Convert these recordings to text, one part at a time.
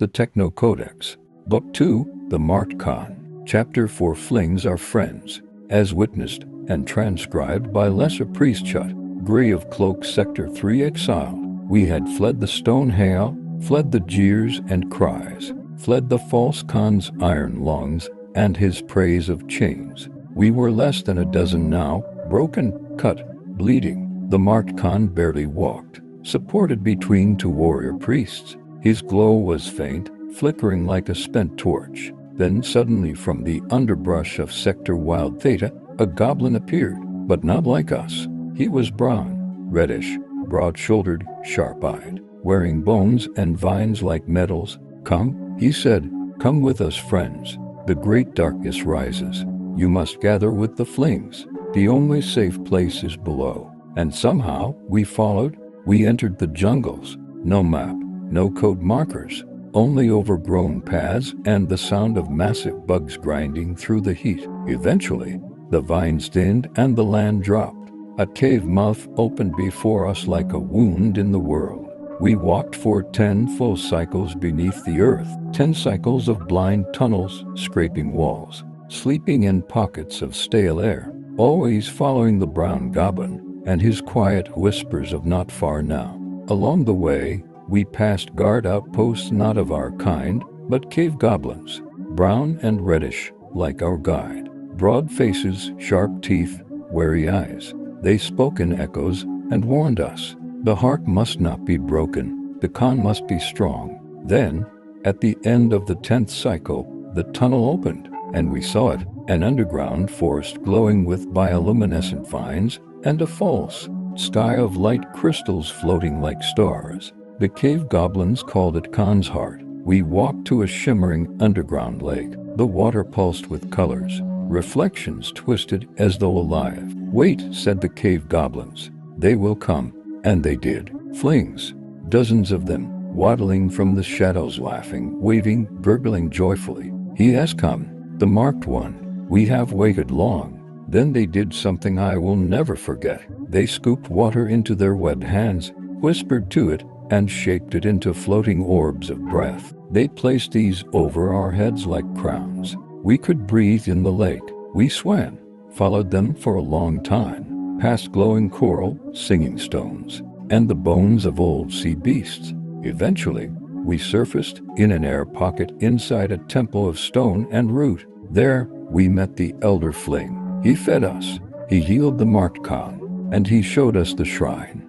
The Techno Codex. Book 2, The Marked Khan. Chapter 4 Flings Are Friends. As witnessed and transcribed by Lesser Priest Chut, Gray of Cloak Sector 3 exiled. We had fled the stone hail, fled the jeers and cries, fled the false Khan's iron lungs and his praise of chains. We were less than a dozen now, broken, cut, bleeding. The marked Khan barely walked, supported between two warrior priests. His glow was faint, flickering like a spent torch. Then suddenly from the underbrush of Sector Wild Theta, a goblin appeared, but not like us. He was brown, reddish, broad-shouldered, sharp-eyed, wearing bones and vines like metals. "Come," he said, "come with us, friends. The great darkness rises. You must gather with the Flings. The only safe place is below." And somehow we followed. We entered the jungles. No map, no code markers, only overgrown paths and the sound of massive bugs grinding through the heat. Eventually, the vines thinned and the land dropped. A cave mouth opened before us like a wound in the world. We walked for 10 full cycles beneath the earth, 10 cycles of blind tunnels, scraping walls, sleeping in pockets of stale air, always following the brown goblin and his quiet whispers of not far now. Along the way, we passed guard outposts not of our kind, but cave goblins, brown and reddish, like our guide. Broad faces, sharp teeth, wary eyes. They spoke in echoes and warned us. The heart must not be broken. The Khan must be strong. Then, at the end of the 10th cycle, the tunnel opened, and we saw it, an underground forest glowing with bioluminescent vines and a false sky of light crystals floating like stars. The cave goblins called it Khan's Heart. We walked to a shimmering underground lake. The water pulsed with colors, reflections twisted as though alive. "Wait," said the cave goblins. "They will come." And they did. Flings, dozens of them, waddling from the shadows, laughing, waving, gurgling joyfully. "He has come, the marked one. We have waited long." Then they did something I will never forget. They scooped water into their webbed hands, whispered to it, and shaped it into floating orbs of breath. They placed these over our heads like crowns. We could breathe in the lake. We swam, followed them for a long time, past glowing coral, singing stones, and the bones of old sea beasts. Eventually, we surfaced in an air pocket inside a temple of stone and root. There, we met the Elder Fling. He fed us, he healed the marked Khan, and he showed us the shrine.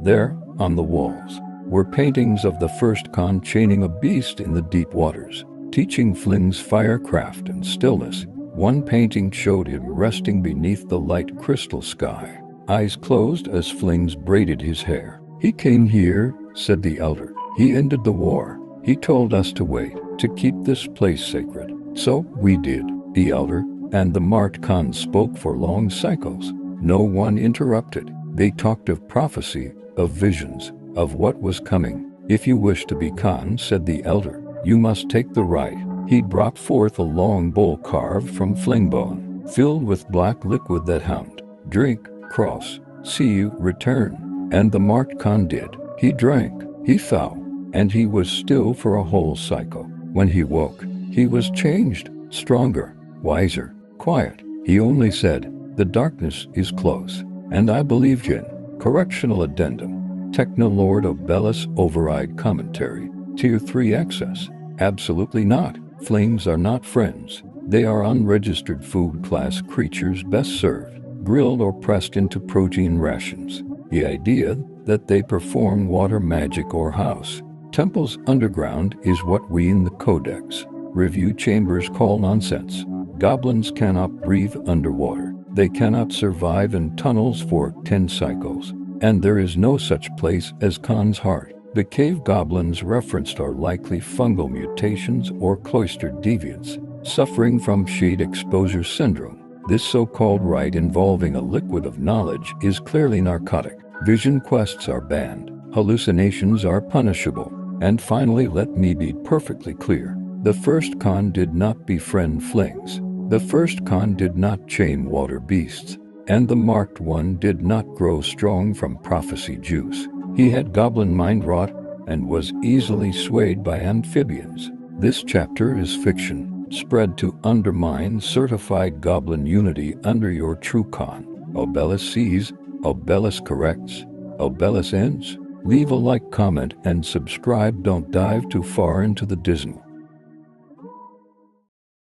There, on the walls, were paintings of the first Khan chaining a beast in the deep waters, teaching Flings firecraft and stillness. One painting showed him resting beneath the light crystal sky, eyes closed as Flings braided his hair. "He came here," said the elder. "He ended the war. He told us to wait, to keep this place sacred. So we did." The elder and the marked Khan spoke for long cycles. No one interrupted. They talked of prophecy, of visions, of what was coming. "If you wish to be Khan," said the elder, "you must take the rite." He brought forth a long bowl carved from fling bone, filled with black liquid that hummed. "Drink, cross, see you return." And the marked Khan did. He drank, he fell, and he was still for a whole cycle. When he woke, he was changed, stronger, wiser, quiet. He only said, "The darkness is close." And I believed him. Correctional Addendum. Techno Lord Obelus Override Commentary. Tier 3 Excess. Absolutely not. Flings are not friends. They are unregistered food class creatures best served, grilled or pressed into protein rations. The idea that they perform water magic or house temples underground is what we in the Codex review chambers call nonsense. Goblins cannot breathe underwater. They cannot survive in tunnels for 10 cycles. And there is no such place as Khan's Heart. The cave goblins referenced are likely fungal mutations or cloistered deviants, suffering from shade exposure syndrome. This so-called rite involving a liquid of knowledge is clearly narcotic. Vision quests are banned. Hallucinations are punishable. And finally, let me be perfectly clear. The first Khan did not befriend Flings. The first Khan did not chain water beasts. And the marked one did not grow strong from prophecy juice. He had goblin mind rot and was easily swayed by amphibians. This chapter is fiction, spread to undermine certified goblin unity under your true Khan. Obelus sees, Obelus corrects, Obelus ends. Leave a like, comment, and subscribe. Don't dive too far into the dismal.